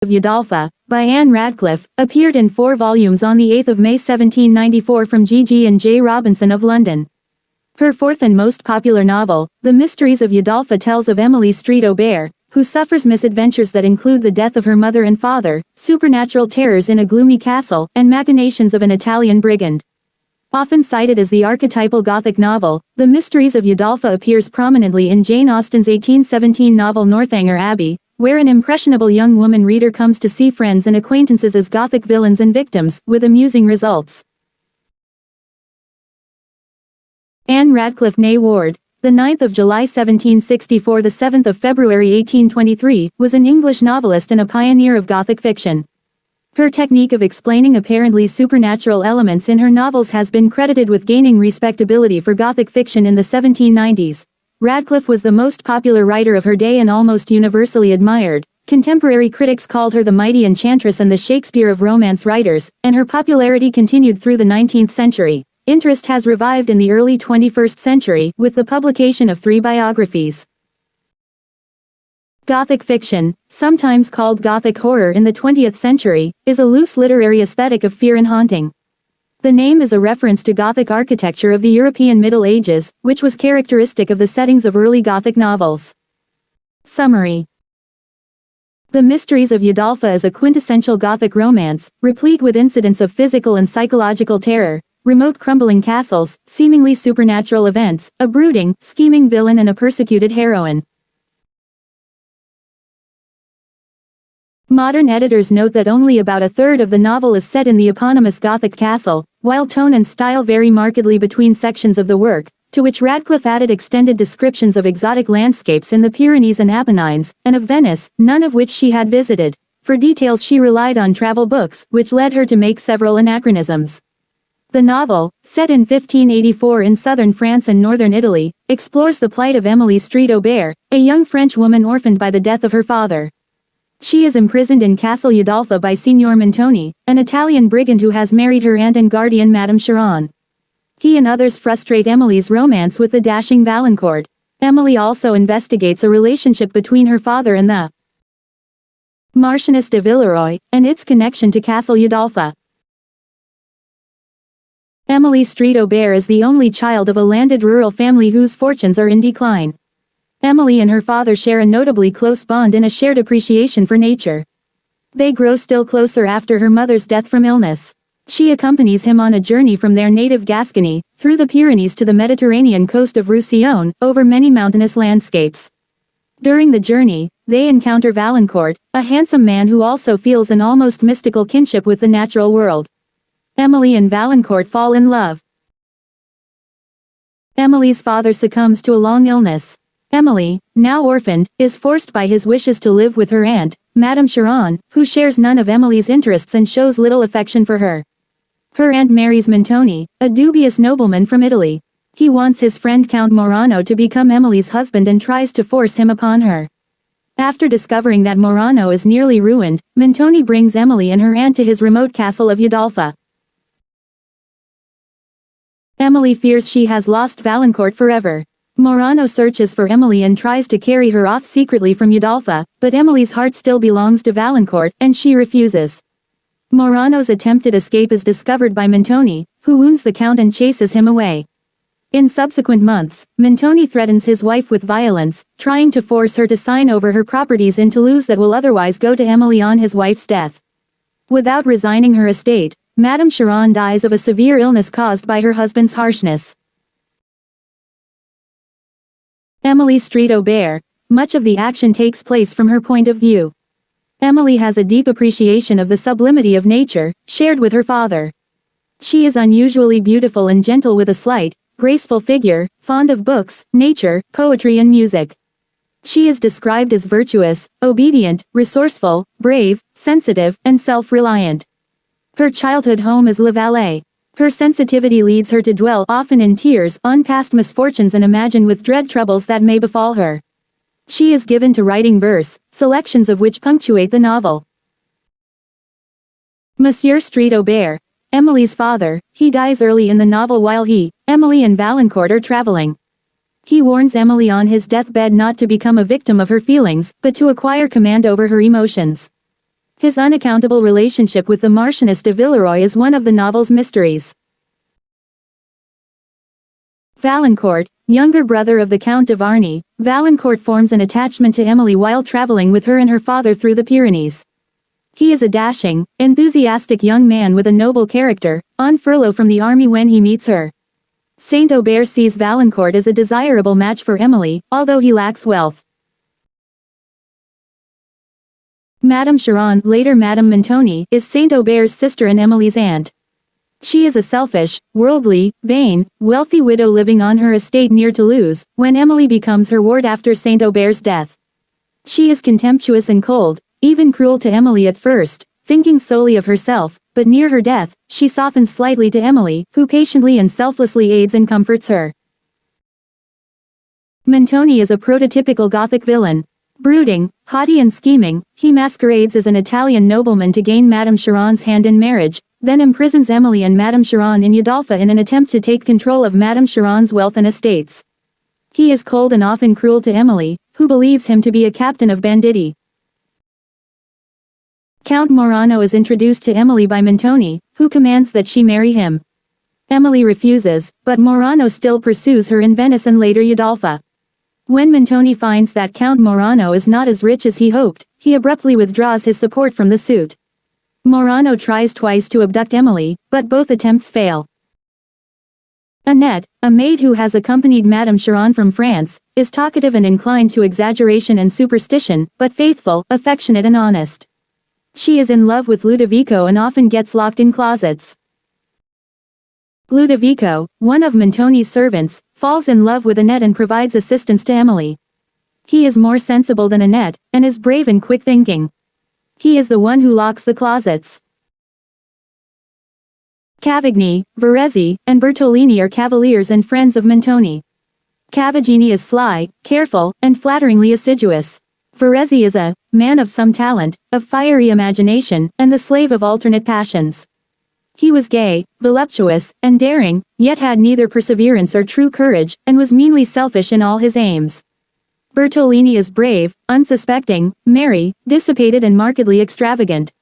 of Udolpho, by Anne Radcliffe, appeared in 4 volumes on the 8th of May 1794 from G. and J. Robinson of London. Her fourth and most popular novel, The Mysteries of Udolpho, tells of Emily Street Aubert, who suffers misadventures that include the death of her mother and father, supernatural terrors in a gloomy castle, and machinations of an Italian brigand. Often cited as the archetypal Gothic novel, The Mysteries of Udolpho appears prominently in Jane Austen's 1817 novel Northanger Abbey, where an impressionable young woman reader comes to see friends and acquaintances as Gothic villains and victims, with amusing results. Anne Radcliffe née Ward, the 9th of July 1764 the 7th of February 1823, was an English novelist and a pioneer of Gothic fiction. Her technique of explaining apparently supernatural elements in her novels has been credited with gaining respectability for Gothic fiction in the 1790s. Radcliffe was the most popular writer of her day and almost universally admired. Contemporary critics called her the mighty enchantress and the Shakespeare of romance writers, and her popularity continued through the 19th century. Interest has revived in the early 21st century, with the publication of 3 biographies. Gothic fiction, sometimes called Gothic horror in the 20th century, is a loose literary aesthetic of fear and haunting. The name is a reference to Gothic architecture of the European Middle Ages, which was characteristic of the settings of early Gothic novels. Summary. The Mysteries of Udolpho is a quintessential Gothic romance, replete with incidents of physical and psychological terror, remote crumbling castles, seemingly supernatural events, a brooding, scheming villain and a persecuted heroine. Modern editors note that only about a third of the novel is set in the eponymous Gothic castle, while tone and style vary markedly between sections of the work, to which Radcliffe added extended descriptions of exotic landscapes in the Pyrenees and Apennines, and of Venice, none of which she had visited. For details she relied on travel books, which led her to make several anachronisms. The novel, set in 1584 in southern France and northern Italy, explores the plight of Emily Street Aubert, a young French woman orphaned by the death of her father. She is imprisoned in Castle Udolpho by Signor Montoni, an Italian brigand who has married her aunt and guardian Madame Chiron. He and others frustrate Emily's romance with the dashing Valancourt. Emily also investigates a relationship between her father and the Marchioness de Villeroy, and its connection to Castle Udolpho. Emily Street Aubert is the only child of a landed rural family whose fortunes are in decline. Emily and her father share a notably close bond in a shared appreciation for nature. They grow still closer after her mother's death from illness. She accompanies him on a journey from their native Gascony, through the Pyrenees to the Mediterranean coast of Roussillon, over many mountainous landscapes. During the journey, they encounter Valancourt, a handsome man who also feels an almost mystical kinship with the natural world. Emily and Valancourt fall in love. Emily's father succumbs to a long illness. Emily, now orphaned, is forced by his wishes to live with her aunt, Madame Chiron, who shares none of Emily's interests and shows little affection for her. Her aunt marries Montoni, a dubious nobleman from Italy. He wants his friend Count Morano to become Emily's husband and tries to force him upon her. After discovering that Morano is nearly ruined, Montoni brings Emily and her aunt to his remote castle of Udolpho. Emily fears she has lost Valancourt forever. Morano searches for Emily and tries to carry her off secretly from Udolpho, but Emily's heart still belongs to Valancourt, and she refuses. Morano's attempted escape is discovered by Montoni, who wounds the Count and chases him away. In subsequent months, Montoni threatens his wife with violence, trying to force her to sign over her properties in Toulouse that will otherwise go to Emily on his wife's death. Without resigning her estate, Madame Chiron dies of a severe illness caused by her husband's harshness. Emily Street Aubert, much of the action takes place from her point of view. Emily has a deep appreciation of the sublimity of nature, shared with her father. She is unusually beautiful and gentle with a slight, graceful figure, fond of books, nature, poetry and music. She is described as virtuous, obedient, resourceful, brave, sensitive, and self-reliant. Her childhood home is La Vallée. Her sensitivity leads her to dwell often in tears on past misfortunes and imagine with dread troubles that may befall her. She is given to writing verse, selections of which punctuate the novel. Monsieur Street Aubert, Emily's father, he dies early in the novel while he, Emily and Valancourt are traveling. He warns Emily on his deathbed not to become a victim of her feelings, but to acquire command over her emotions. His unaccountable relationship with the Marchioness de Villeroy is one of the novel's mysteries. Valancourt, younger brother of the Count de Varny, Valancourt forms an attachment to Emily while traveling with her and her father through the Pyrenees. He is a dashing, enthusiastic young man with a noble character, on furlough from the army when he meets her. Saint-Aubert sees Valancourt as a desirable match for Emily, although he lacks wealth. Madame Chiron, later Madame Montoni, is Saint-Aubert's sister and Emily's aunt. She is a selfish, worldly, vain, wealthy widow living on her estate near Toulouse, when Emily becomes her ward after Saint-Aubert's death. She is contemptuous and cold, even cruel to Emily at first, thinking solely of herself, but near her death, she softens slightly to Emily, who patiently and selflessly aids and comforts her. Montoni is a prototypical Gothic villain. Brooding, haughty and scheming, he masquerades as an Italian nobleman to gain Madame Chiron's hand in marriage, then imprisons Emily and Madame Chiron in Udolpho in an attempt to take control of Madame Chiron's wealth and estates. He is cold and often cruel to Emily, who believes him to be a captain of banditti. Count Morano is introduced to Emily by Montoni, who commands that she marry him. Emily refuses, but Morano still pursues her in Venice and later Udolpho. When Montoni finds that Count Morano is not as rich as he hoped, he abruptly withdraws his support from the suit. Morano tries twice to abduct Emily, but both attempts fail. Annette, a maid who has accompanied Madame Chiron from France, is talkative and inclined to exaggeration and superstition, but faithful, affectionate and honest. She is in love with Ludovico and often gets locked in closets. Ludovico, one of Montoni's servants, falls in love with Annette and provides assistance to Emily. He is more sensible than Annette, and is brave and quick-thinking. He is the one who locks the closets. Cavigni, Verezzi, and Bertolini are cavaliers and friends of Montoni. Cavigni is sly, careful, and flatteringly assiduous. Verezzi is a man of some talent, of fiery imagination, and the slave of alternate passions. He was gay, voluptuous, and daring, yet had neither perseverance or true courage, and was meanly selfish in all his aims. Bertolini is brave, unsuspecting, merry, dissipated and markedly extravagant.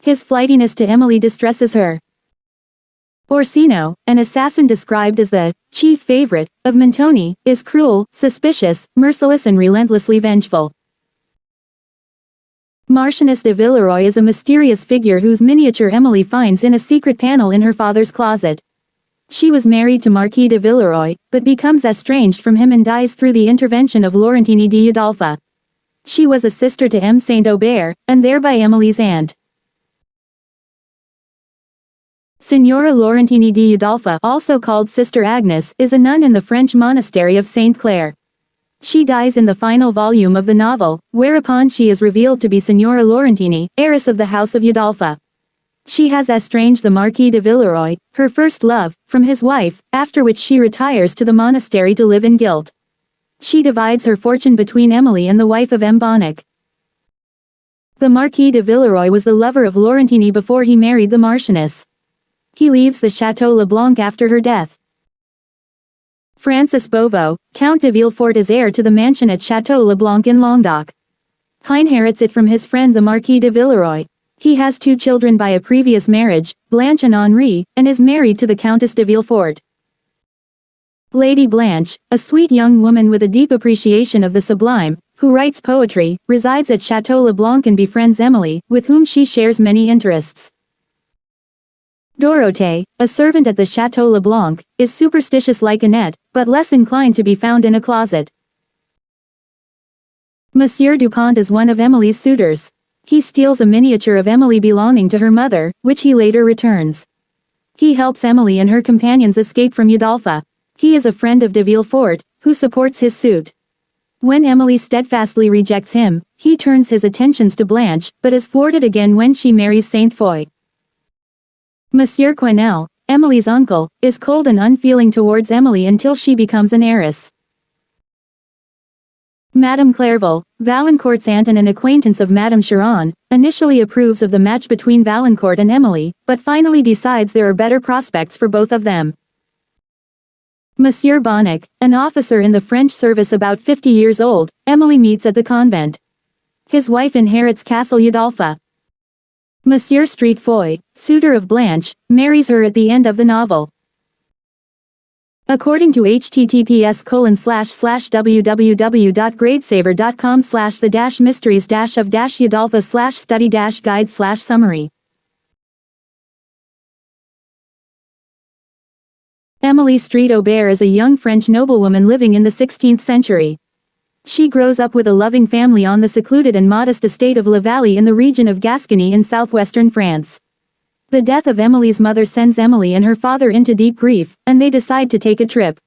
His flightiness to Emily distresses her. Orsino, an assassin described as the chief favorite of Montoni, is cruel, suspicious, merciless and relentlessly vengeful. Marchioness de Villeroy is a mysterious figure whose miniature Emily finds in a secret panel in her father's closet. She was married to Marquis de Villeroy, but becomes estranged from him and dies through the intervention of Laurentini di Udolpho. She was a sister to M. Saint-Aubert, and thereby Emily's aunt. Signora Laurentini di Udolpho, also called Sister Agnes, is a nun in the French monastery of Saint Claire. She dies in the final volume of the novel, whereupon she is revealed to be Signora Laurentini, heiress of the House of Udolpho. She has estranged the Marquis de Villeroy, her first love, from his wife, after which she retires to the monastery to live in guilt. She divides her fortune between Emily and the wife of M. Bonnac. The Marquis de Villeroy was the lover of Laurentini before he married the Marchioness. He leaves the Château Leblanc after her death. Francis Beauveau, Count de Villefort is heir to the mansion at Château Leblanc in Languedoc. He inherits it from his friend the Marquis de Villeroy. He has 2 children by a previous marriage, Blanche and Henri, and is married to the Countess de Villefort. Lady Blanche, a sweet young woman with a deep appreciation of the sublime, who writes poetry, resides at Château Leblanc and befriends Emily, with whom she shares many interests. Dorothée, a servant at the Château Leblanc, is superstitious like Annette, but less inclined to be found in a closet. Monsieur Dupont is one of Emily's suitors. He steals a miniature of Emily belonging to her mother, which he later returns. He helps Emily and her companions escape from Udolpho. He is a friend of de Villefort, who supports his suit. When Emily steadfastly rejects him, he turns his attentions to Blanche, but is thwarted again when she marries Saint Foy. Monsieur Quesnel, Emily's uncle, is cold and unfeeling towards Emily until she becomes an heiress. Madame Clairville, Valancourt's aunt and an acquaintance of Madame Chiron, initially approves of the match between Valancourt and Emily, but finally decides there are better prospects for both of them. Monsieur Bonnac, an officer in the French service about 50 years old, Emily meets at the convent. His wife inherits Castle Udolpho. Monsieur Streetfoy, suitor of Blanche, marries her at the end of the novel. According to https://www.gradesaver.com/the-mysteries-of-Udolpho/study-guide/summary. Emily Street Aubert is a young French noblewoman living in the 16th century. She grows up with a loving family on the secluded and modest estate of La Vallée in the region of Gascony in southwestern France. The death of Emily's mother sends Emily and her father into deep grief, and they decide to take a trip.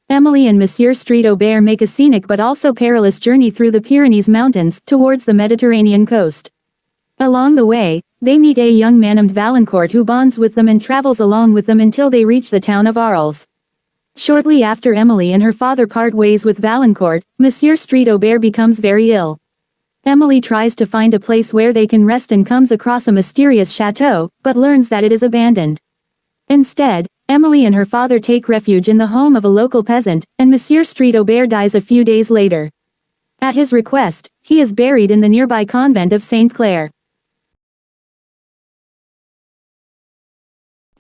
Emily and Monsieur Street Aubert make a scenic but also perilous journey through the Pyrenees Mountains towards the Mediterranean coast. Along the way, they meet a young man named Valancourt who bonds with them and travels along with them until they reach the town of Arles. Shortly after Emily and her father part ways with Valancourt, Monsieur Street Aubert becomes very ill. Emily tries to find a place where they can rest and comes across a mysterious chateau, but learns that it is abandoned. Instead, Emily and her father take refuge in the home of a local peasant, and Monsieur Street Aubert dies a few days later. At his request, he is buried in the nearby convent of Saint Claire.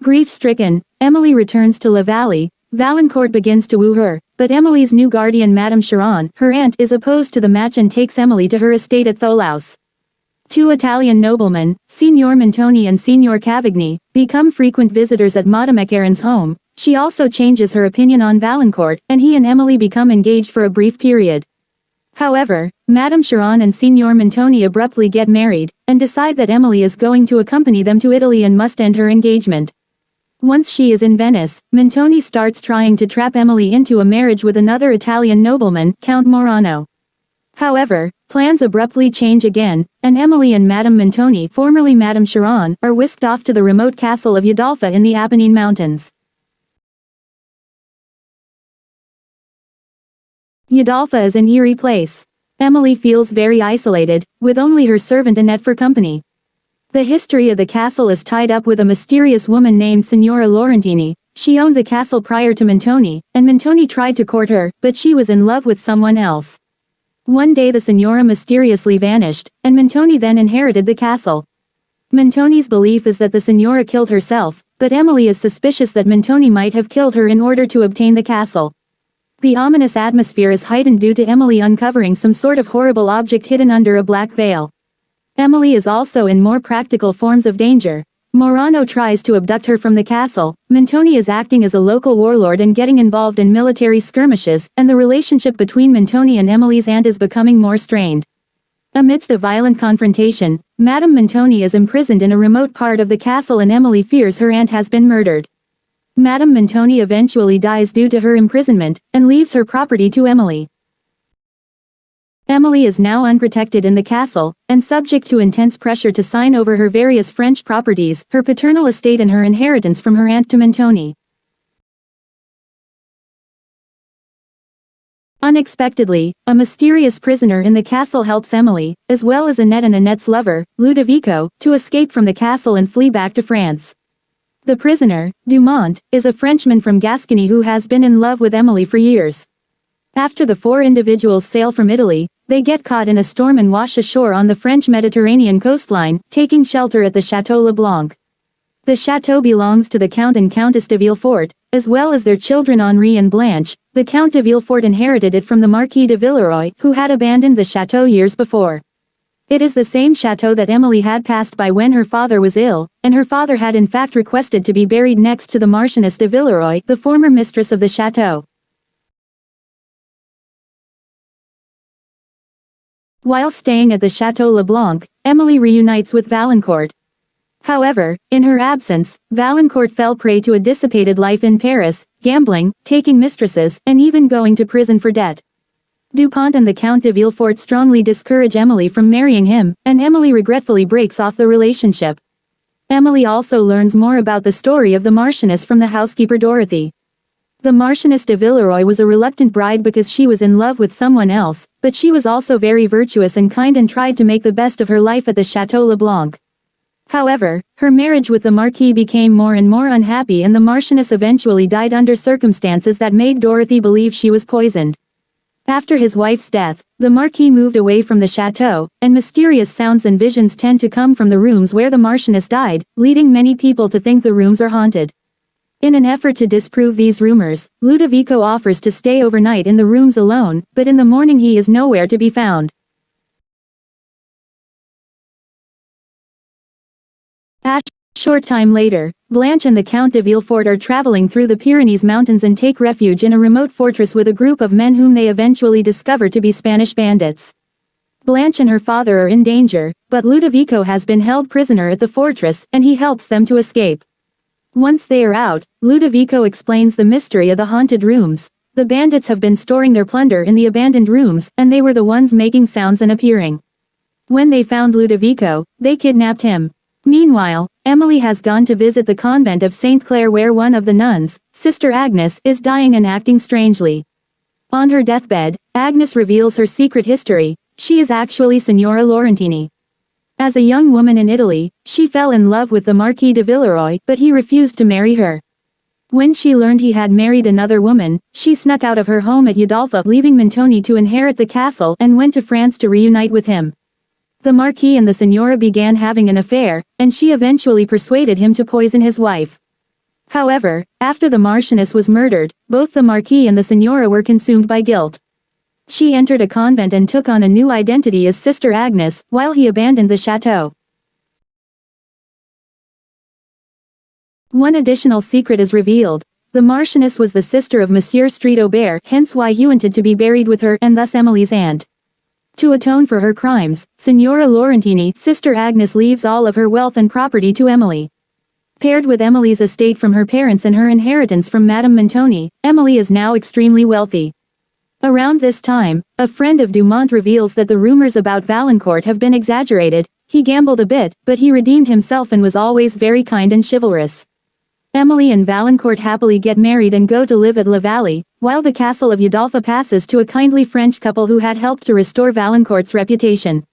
Grief-stricken, Emily returns to La Vallée. Valancourt begins to woo her, but Emily's new guardian Madame Chiron, her aunt, is opposed to the match and takes Emily to her estate at Tholaus. Two Italian noblemen, Signor Montoni and Signor Cavigni, become frequent visitors at Madame Ecarin's home. She also changes her opinion on Valancourt, and he and Emily become engaged for a brief period. However, Madame Chiron and Signor Montoni abruptly get married, and decide that Emily is going to accompany them to Italy and must end her engagement. Once she is in Venice, Montoni starts trying to trap Emily into a marriage with another Italian nobleman, Count Morano. However, plans abruptly change again, and Emily and Madame Montoni, formerly Madame Chiron, are whisked off to the remote castle of Udolpho in the Apennine Mountains. Udolpho is an eerie place. Emily feels very isolated, with only her servant Annette for company. The history of the castle is tied up with a mysterious woman named Signora Laurentini. She owned the castle prior to Montoni, and Montoni tried to court her, but she was in love with someone else. One day the Signora mysteriously vanished, and Montoni then inherited the castle. Montoni's belief is that the Signora killed herself, but Emily is suspicious that Montoni might have killed her in order to obtain the castle. The ominous atmosphere is heightened due to Emily uncovering some sort of horrible object hidden under a black veil. Emily is also in more practical forms of danger. Morano tries to abduct her from the castle. Montoni is acting as a local warlord and getting involved in military skirmishes, and the relationship between Montoni and Emily's aunt is becoming more strained. Amidst a violent confrontation, Madame Montoni is imprisoned in a remote part of the castle and Emily fears her aunt has been murdered. Madame Montoni eventually dies due to her imprisonment, and leaves her property to Emily. Emily is now unprotected in the castle, and subject to intense pressure to sign over her various French properties, her paternal estate and her inheritance from her aunt to Montoni. Unexpectedly, a mysterious prisoner in the castle helps Emily, as well as Annette and Annette's lover, Ludovico, to escape from the castle and flee back to France. The prisoner, Dumont, is a Frenchman from Gascony who has been in love with Emily for years. After the four individuals sail from Italy, they get caught in a storm and wash ashore on the French Mediterranean coastline, taking shelter at the Château Leblanc. The chateau belongs to the Count and Countess de Villefort, as well as their children Henri and Blanche. The Count de Villefort inherited it from the Marquis de Villeroy, who had abandoned the chateau years before. It is the same chateau that Emily had passed by when her father was ill, and her father had in fact requested to be buried next to the Marchioness de Villeroy, the former mistress of the chateau. While staying at the Château Leblanc, Emily reunites with Valancourt. However, in her absence, Valancourt fell prey to a dissipated life in Paris, gambling, taking mistresses, and even going to prison for debt. Dupont and the Count de Villefort strongly discourage Emily from marrying him, and Emily regretfully breaks off the relationship. Emily also learns more about the story of the Marchioness from the housekeeper Dorothy. The Marchioness de Villeroy was a reluctant bride because she was in love with someone else, but she was also very virtuous and kind and tried to make the best of her life at the Château Leblanc. However, her marriage with the Marquis became more and more unhappy and the Marchioness eventually died under circumstances that made Dorothy believe she was poisoned. After his wife's death, the Marquis moved away from the chateau, and mysterious sounds and visions tend to come from the rooms where the Marchioness died, leading many people to think the rooms are haunted. In an effort to disprove these rumors, Ludovico offers to stay overnight in the rooms alone, but in the morning he is nowhere to be found. A short time later, Blanche and the Count de Villefort are traveling through the Pyrenees mountains and take refuge in a remote fortress with a group of men whom they eventually discover to be Spanish bandits. Blanche and her father are in danger, but Ludovico has been held prisoner at the fortress and he helps them to escape. Once they are out, Ludovico explains the mystery of the haunted rooms. The bandits have been storing their plunder in the abandoned rooms, and they were the ones making sounds and appearing. When they found Ludovico, they kidnapped him. Meanwhile, Emily has gone to visit the convent of Saint Clare where one of the nuns, Sister Agnes, is dying and acting strangely. On her deathbed, Agnes reveals her secret history. She is actually Signora Laurentini. As a young woman in Italy, she fell in love with the Marquis de Villeroy, but he refused to marry her. When she learned he had married another woman, she snuck out of her home at Udolpho, leaving Montoni to inherit the castle, and went to France to reunite with him. The Marquis and the Signora began having an affair, and she eventually persuaded him to poison his wife. However, after the Marchioness was murdered, both the Marquis and the Signora were consumed by guilt. She entered a convent and took on a new identity as Sister Agnes, while he abandoned the chateau. One additional secret is revealed. The Marchioness was the sister of Monsieur Street-Aubert, hence why he wanted to be buried with her and thus Emily's aunt. To atone for her crimes, Signora Laurentini, Sister Agnes leaves all of her wealth and property to Emily. Paired with Emily's estate from her parents and her inheritance from Madame Montoni, Emily is now extremely wealthy. Around this time, a friend of Dumont reveals that the rumors about Valancourt have been exaggerated. He gambled a bit, but he redeemed himself and was always very kind and chivalrous. Emily and Valancourt happily get married and go to live at La Vallée, while the castle of Udolpho passes to a kindly French couple who had helped to restore Valancourt's reputation.